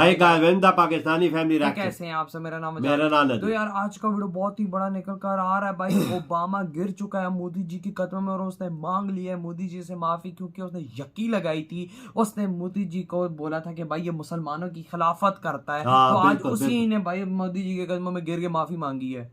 Pakistani family कैसे हैं आप सब। मेरा नाम है। तो यार आज का वीडियो बहुत ही बड़ा निकल कर आ रहा है भाई। ओबामा गिर चुका है मोदी जी की कदमों में और उसने मांग लिया है मोदी जी से माफी, क्योंकि उसने यकी लगाई थी। उसने मोदी जी को बोला था कि भाई ये मुसलमानों की खिलाफत करता है। तो आज उसी ने भाई मोदी जी के कदमों में गिर के माफी मांगी है।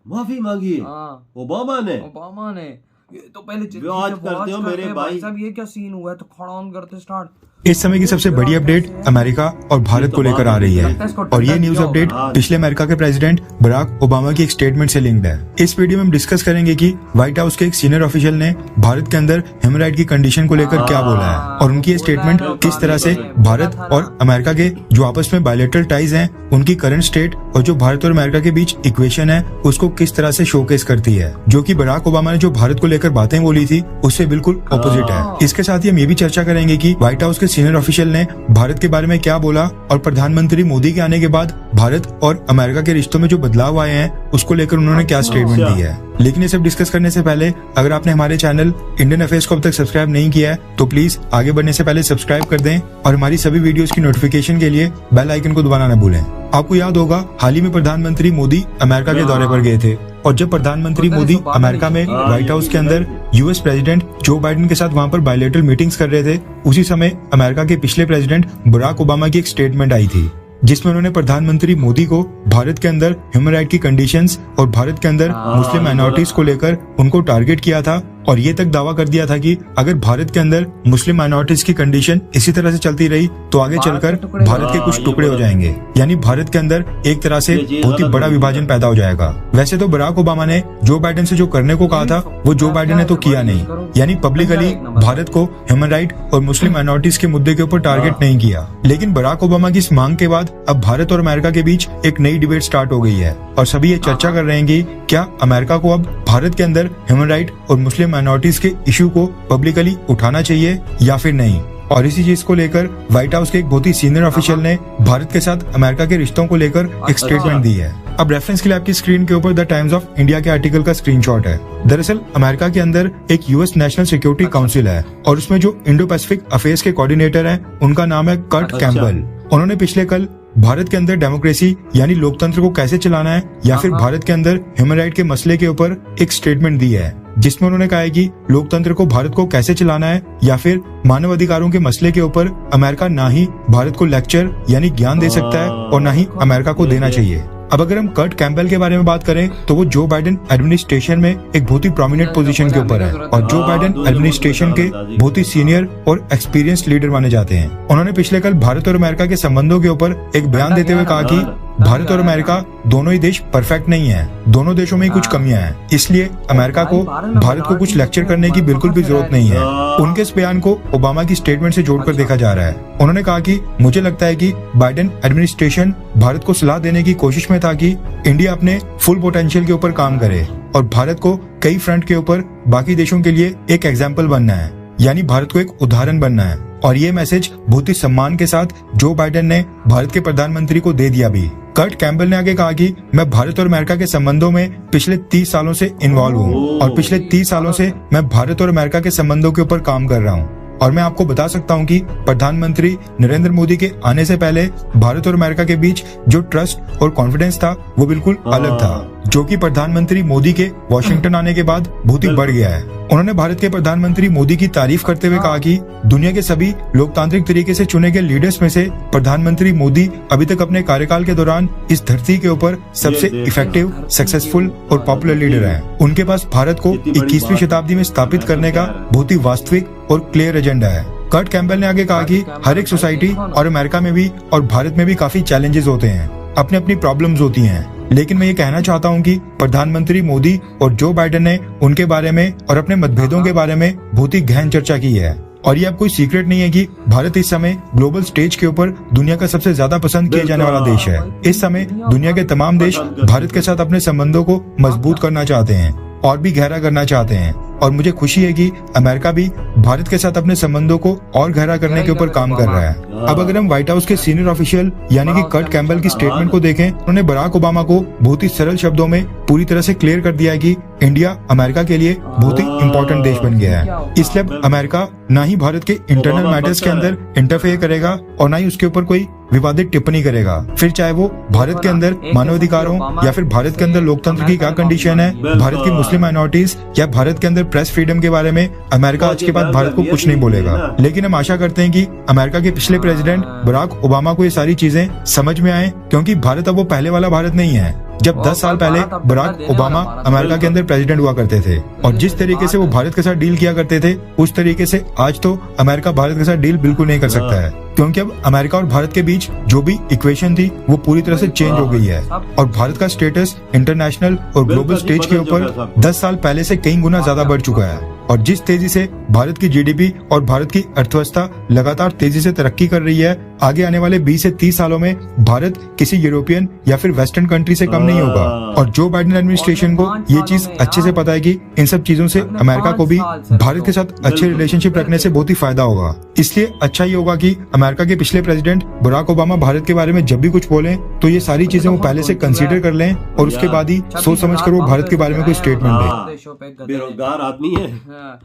ओबामा ने ये तो पहले करते हो मेरे भाई साहब। ये क्या सीन हुआ है, तो खड़ा ऑन करते स्टार्ट। इस समय की सबसे बड़ी अपडेट अमेरिका और भारत को लेकर आ रही है और ये न्यूज अपडेट पिछले अमेरिका के प्रेसिडेंट बराक ओबामा की एक स्टेटमेंट से लिंक्ड है। इस वीडियो में हम डिस्कस करेंगे कि व्हाइट हाउस के एक सीनियर ऑफिशियल ने भारत के अंदर ह्यूमन राइट की कंडीशन को लेकर क्या बोला है और उनकी ये स्टेटमेंट किस तरह से भारत और अमेरिका के जो आपस में बायलैटरल टाइज हैं उनकी करंट स्टेट और जो भारत और अमेरिका के बीच इक्वेशन है उसको किस तरह से शोकेस करती है, जो कि बराक ओबामा ने जो भारत को लेकर बातें बोली थी उससे बिल्कुल ऑपोजिट है। इसके साथ ही हम ये भी चर्चा करेंगे कि व्हाइट हाउस के सीनियर ऑफिशियल ने भारत के बारे में क्या बोला और प्रधानमंत्री मोदी के आने के बाद भारत और अमेरिका के रिश्तों में जो बदलाव आए हैं उसको लेकर उन्होंने क्या स्टेटमेंट दी है। लेकिन ये सब डिस्कस करने से पहले अगर आपने हमारे चैनल इंडियन अफेयर्स को अब तक सब्सक्राइब नहीं किया है तो प्लीज आगे बढ़ने से पहले सब्सक्राइब कर दें और हमारी सभी वीडियोस की नोटिफिकेशन के लिए बेल आइकन को दबाना न भूलें। आपको याद होगा हाल ही में प्रधानमंत्री मोदी अमेरिका के दौरे पर गए थे और जब प्रधानमंत्री मोदी अमेरिका में व्हाइट हाउस के अंदर यूएस प्रेसिडेंट जो बाइडेन के साथ वहां पर बायलैटरल मीटिंग्स कर रहे थे, उसी समय अमेरिका के पिछले प्रेसिडेंट बराक ओबामा की एक स्टेटमेंट आई थी जिसमें उन्होंने प्रधानमंत्री मोदी को भारत के अंदर ह्यूमन राइट की कंडीशंस और भारत के अंदर मुस्लिम माइनॉरिटीज को लेकर उनको टारगेट किया था और ये तक दावा कर दिया था कि अगर भारत के अंदर मुस्लिम माइनॉरिटीज की कंडीशन इसी तरह से चलती रही तो आगे चलकर भारत के कुछ टुकड़े हो जाएंगे, यानी भारत के अंदर एक तरह से बहुत ही बड़ा विभाजन पैदा हो जाएगा। वैसे तो बराक ओबामा ने जो बाइडेन से जो करने को कहा था वो जो बाइडेन ने तो किया नहीं, यानी पब्लिकली भारत को ह्यूमन राइट और मुस्लिम माइनॉरिटीज के मुद्दे के ऊपर टारगेट नहीं किया। लेकिन बराक ओबामा की इस मांग के बाद अब भारत और अमेरिका के बीच एक नई डिबेट स्टार्ट हो गई है और सभी ये चर्चा कर रहे हैं कि क्या अमेरिका को अब भारत के अंदर ह्यूमन राइट और मुस्लिम माइनॉरिटीज के इशू को पब्लिकली उठाना चाहिए या फिर नहीं। और इसी चीज को लेकर व्हाइट हाउस के एक बहुत ही सीनियर ऑफिशियल ने भारत के साथ अमेरिका के रिश्तों को लेकर एक स्टेटमेंट दी है। अब रेफरेंस के लिए आपकी स्क्रीन के ऊपर द टाइम्स ऑफ इंडिया के आर्टिकल का स्क्रीनशॉट है। दरअसल अमेरिका के अंदर एक यूएस नेशनल सिक्योरिटी काउंसिल है और उसमें जो इंडो पैसिफिक अफेयर्स के कोऑर्डिनेटर हैं उनका नाम है कर्ट कैम्पबेल। उन्होंने पिछले कल भारत के अंदर डेमोक्रेसी यानी लोकतंत्र को कैसे चलाना है या फिर भारत के अंदर ह्यूमन राइट के मसले के ऊपर एक स्टेटमेंट दी है जिसमें उन्होंने कहा है कि लोकतंत्र को भारत को कैसे चलाना है या फिर मानव अधिकारों के मसले के ऊपर अमेरिका ना ही भारत को लेक्चर यानी ज्ञान दे सकता है और ना ही अमेरिका को देना चाहिए। अब अगर हम कर्ट कैम्पबेल के बारे में बात करें तो वो जो बाइडेन एडमिनिस्ट्रेशन में एक बहुत ही प्रोमिनेंट पोजीशन के ऊपर है और जो बाइडेन एडमिनिस्ट्रेशन के बहुत ही सीनियर और एक्सपीरियंस्ड लीडर माने जाते हैं। उन्होंने पिछले कल भारत और अमेरिका के संबंधों के ऊपर एक बयान देते हुए कहा कि भारत और अमेरिका दोनों ही देश परफेक्ट नहीं है, दोनों देशों में ही कुछ कमियां हैं, इसलिए अमेरिका को भारत को कुछ लेक्चर करने की बिल्कुल भी जरूरत नहीं है। उनके इस बयान को ओबामा की स्टेटमेंट से जोड़कर देखा जा रहा है। उन्होंने कहा कि मुझे लगता है कि बाइडेन एडमिनिस्ट्रेशन भारत को सलाह देने की कोशिश में था कि इंडिया अपने फुल पोटेंशियल के ऊपर काम करे और भारत को कई फ्रंट के ऊपर बाकी देशों के लिए एक एग्जाम्पल बनना है, यानी भारत को एक उदाहरण बनना है। और ये मैसेज बहुत ही सम्मान के साथ जो बाइडेन ने भारत के प्रधानमंत्री को दे दिया भी। कर्ट कैम्पबेल ने आगे कहा कि मैं भारत और अमेरिका के संबंधों में पिछले 30 सालों से इन्वॉल्व हूँ और पिछले 30 सालों से मैं भारत और अमेरिका के संबंधों के ऊपर काम कर रहा हूँ और मैं आपको बता सकता हूँ कि प्रधानमंत्री नरेंद्र मोदी के आने से पहले भारत और अमेरिका के बीच जो ट्रस्ट और कॉन्फिडेंस था वो बिल्कुल अलग था, जो कि प्रधानमंत्री मोदी के वॉशिंगटन आने के बाद बहुत ही बढ़ गया है। उन्होंने भारत के प्रधानमंत्री मोदी की तारीफ करते हुए कहा कि दुनिया के सभी लोकतांत्रिक तरीके से चुने गए लीडर्स में से प्रधानमंत्री मोदी अभी तक अपने कार्यकाल के दौरान इस धरती के ऊपर सबसे इफेक्टिव, सक्सेसफुल और पॉपुलर लीडर हैं। उनके पास भारत को 21वीं शताब्दी में स्थापित करने का बहुत ही वास्तविक और क्लियर एजेंडा है। कर्ट कैम्पबेल ने आगे कहा कि हर एक सोसाइटी और अमेरिका में भी और भारत में भी काफी चैलेंजेस होते हैं, अपनी अपनी प्रॉब्लम्स होती हैं, लेकिन मैं ये कहना चाहता हूँ कि प्रधानमंत्री मोदी और जो बाइडेन ने उनके बारे में और अपने मतभेदों के बारे में बहुत ही गहन चर्चा की है। और ये अब कोई सीक्रेट नहीं है कि भारत इस समय ग्लोबल स्टेज के ऊपर दुनिया का सबसे ज्यादा पसंद किया जाने वाला देश है। इस समय दुनिया के तमाम देश भारत के साथ अपने संबंधों को मजबूत करना चाहते हैं और भी गहरा करना चाहते हैं। और मुझे खुशी है कि अमेरिका भी भारत के साथ अपने संबंधों को और गहरा करने के ऊपर काम कर रहा है। अब अगर हम व्हाइट हाउस के सीनियर ऑफिशियल यानी कि कर्ट कैम्बल की स्टेटमेंट को देखें, उन्होंने बराक ओबामा को बहुत ही सरल शब्दों में पूरी तरह से क्लियर कर दिया है कि इंडिया अमेरिका के लिए बहुत ही इम्पोर्टेंट देश बन गया है। इसलिए अब अमेरिका न ही भारत के इंटरनल मैटर्स के अंदर इंटरफेयर करेगा और न ही उसके ऊपर कोई विवादित टिप्पणी करेगा, फिर चाहे वो भारत के अंदर मानवाधिकार हो या फिर भारत के अंदर लोकतंत्र की क्या कंडीशन है, भारत की मुस्लिम माइनॉरिटीज या भारत के अंदर प्रेस फ्रीडम के बारे में अमेरिका आज के बाद भारत को कुछ नहीं बोलेगा। लेकिन हम आशा करते हैं कि अमेरिका के पिछले प्रेसिडेंट बराक ओबामा को ये सारी चीजें समझ में आए, क्योंकि भारत अब वो पहले वाला भारत नहीं है जब 10 साल पहले बराक ओबामा अमेरिका के अंदर प्रेसिडेंट हुआ करते थे। और जिस तरीके से वो भारत के साथ डील किया करते थे, उस तरीके से आज तो अमेरिका भारत के साथ डील बिल्कुल नहीं कर सकता है, क्योंकि अब अमेरिका और भारत के बीच जो भी इक्वेशन थी वो पूरी तरह से चेंज हो गई है और भारत का स्टेटस इंटरनेशनल और ग्लोबल स्टेज के ऊपर 10 साल पहले से कई गुना ज्यादा बढ़ चुका है। और जिस तेजी से भारत की जीडीपी और भारत की अर्थव्यवस्था लगातार तेजी से तरक्की कर रही है, आगे आने वाले 20 से 30 सालों में भारत किसी यूरोपियन या फिर वेस्टर्न कंट्री से कम नहीं होगा। और जो बाइडेन एडमिनिस्ट्रेशन को ये चीज अच्छे से पता है कि इन सब चीजों से अमेरिका को भी भारत के साथ अच्छे रिलेशनशिप रखने से बहुत ही फायदा होगा। इसलिए अच्छा ही होगा कि अमेरिका के पिछले प्रेसिडेंट बराक ओबामा भारत के बारे में जब भी कुछ बोले तो ये सारी चीजें वो पहले से कंसीडर कर लें और उसके बाद ही सोच समझ कर वो भारत के बारे में कोई स्टेटमेंट दे। बेरोजगार आदमी है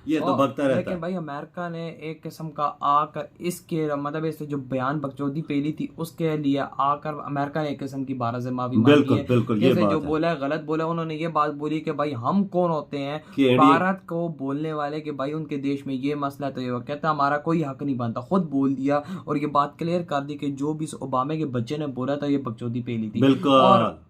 ये तो बकता रहता है। लेकिन भाई अमेरिका ने एक किस्म का आकर इसके मतलब इस जो बयान बकचोदी पेली थी उसके लिए आकर अमेरिका ने एक किस्म की भारत से माफी मांगी है। बिल्कुल ये जो बोला है गलत बोला, उन्होंने ये बात बोली कि भाई हम कौन होते हैं भारत को बोलने वाले कि भाई उनके देश में ये मसला है, तो ये कहता हमारा कोई हक नहीं बनता। खुद बोल दिया और ये बात क्लियर कर दी कि जो भी ओबामा के बच्चे ने बोला था ये बकचोदी पेली थी। बिल्कुल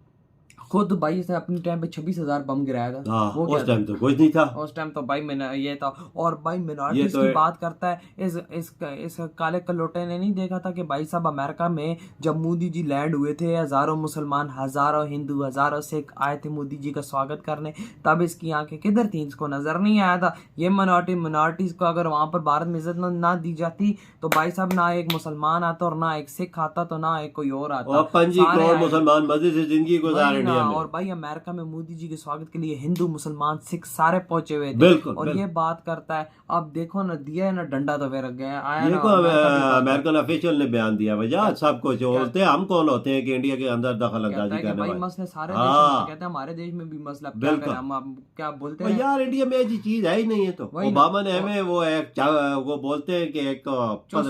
खुद भाई इसने अपने टाइम पे 26,000 बम गिराया था। वो उस टाइम तो कुछ नहीं था, उस टाइम तो भाई ये था। और भाई मिनॉरिटीज की बात करता है, इस काले कलोटे ने नहीं देखा था कि भाई साहब अमेरिका में जब मोदी जी लैंड हुए थे, हजारों मुसलमान, हजारों हिंदू, हजारों सिख आए थे मोदी जी का स्वागत करने, तब इसकी आंखें किधर थी? इसको नजर नहीं आया था। ये मिनॉरिटीज को अगर वहां पर भारत में इज्जत ना दी जाती तो भाई साहब ना एक मुसलमान आता और ना एक सिख आता तो ना एक कोई और आता। 5 करोड़ मुसलमान मजे से जिंदगी गुजार इंडिया में। और भाई अमेरिका में मोदी जी के स्वागत के लिए हिंदू, मुसलमान, सिख सारे पहुंचे हुए थे। और ये बात करता है, अब देखो ना दिया है ना डंडा तो फिर गया आया ना। अमेरिकन ऑफिशियल ने बयान दिया भैया सब कुछ बोलते हैं, हम कौन होते हैं कि इंडिया के अंदर दखल अंदाजी करने वाले। मसले सारे देशों कहते हैं, हमारे देश में भी मसला क्या करें हम, क्या बोलते हैं यार इंडिया में ऐसी चीज है ही नहीं है। तो ओबामा ने हमें वो बोलते हैं कि एक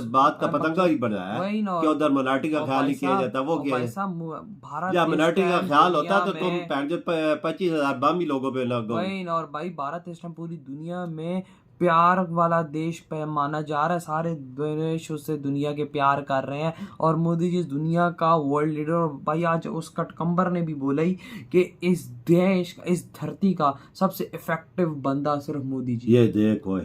बात का पतंगा ही बनाया है कि उधर मिनॉरिटी का ख्याल ही किया जाता है। वो क्या है, या मिनॉरिटी का ख्याल होता तो तुम 25,000 बम ही लोगों पे लग गए। और भाई भारत इस टाइम पूरी दुनिया में प्यार वाला देश पे माना जा रहा है। सारे देश उससे दुनिया के प्यार कर रहे हैं और मोदी जी दुनिया का वर्ल्ड लीडर। और भाई आज उस कटकम्बर ने भी बोला ही कि इस देश का, इस धरती का सबसे इफेक्टिव बंदा सिर्फ मोदी जी। ये देखो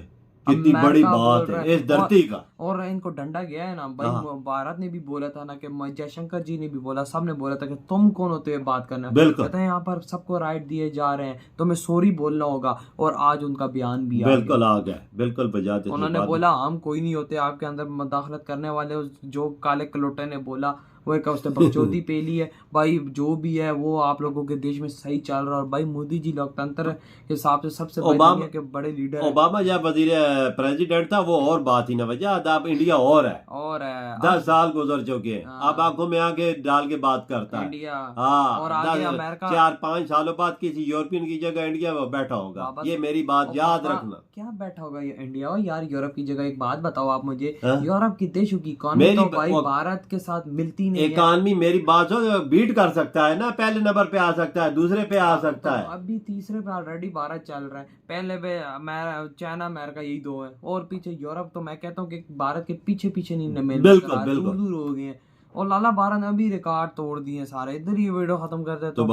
कितनी बड़ी बात है इस धरती का। और इनको डंडा गया है ना भाई। भारत ने भी बोला था ना कि जयशंकर जी ने भी बोला, सबने बोला था कि तुम कौन होते हो बात करना। कहते हैं यहाँ पर सबको राइट दिए जा रहे हैं, तुम्हें सॉरी बोलना होगा। और आज उनका बयान भी बिल्कुल आ गया, बिल्कुल बजा दे। उन्होंने बोला हम कोई नहीं होते आपके अंदर मुदाखलत करने वाले। जो काले कलोटे ने बोला वो एक उसने बकचोदी पेली है। भाई जो भी है वो आप लोगों के देश में सही चल रहा है। और भाई मोदी जी लोकतंत्र के हिसाब से सबसे दुनिया के बड़े लीडर। ओबामा जब वजीर प्रेसिडेंट था वो और बात ही ना वजह, अब इंडिया और है 10 साल गुजर चुके हैं। अब आंखों में आके डाल के बात करता है इंडिया। हाँ, और आगे अमेरिका 4-5 सालों बाद किसी यूरोपियन की जगह इंडिया में बैठा होगा। ये मेरी बात याद रखना। क्या बैठा होगा ये इंडिया? यार यूरोप की जगह एक बात बताओ आप मुझे, यूरोप की देशों की इकोनॉमी तो भाई भारत के साथ मिलती नहीं है। इकोनॉमी मेरी बात हो बीट कर सकता है ना, पहले नंबर पे आ सकता है, दूसरे पे आ सकता है। अभी तीसरे पे ऑलरेडी भारत चल रहा है। पहले पे चाइना अमेरिका यही दो है और पीछे यूरोप। तो मैं कहता हूँ कि भारत के पीछे नहीं बिल्कुल दूर हो गए हैं। और लाला भारत ने अभी रिकॉर्ड तोड़ दिए सारे। इधर ये वीडियो खत्म करते हैं तो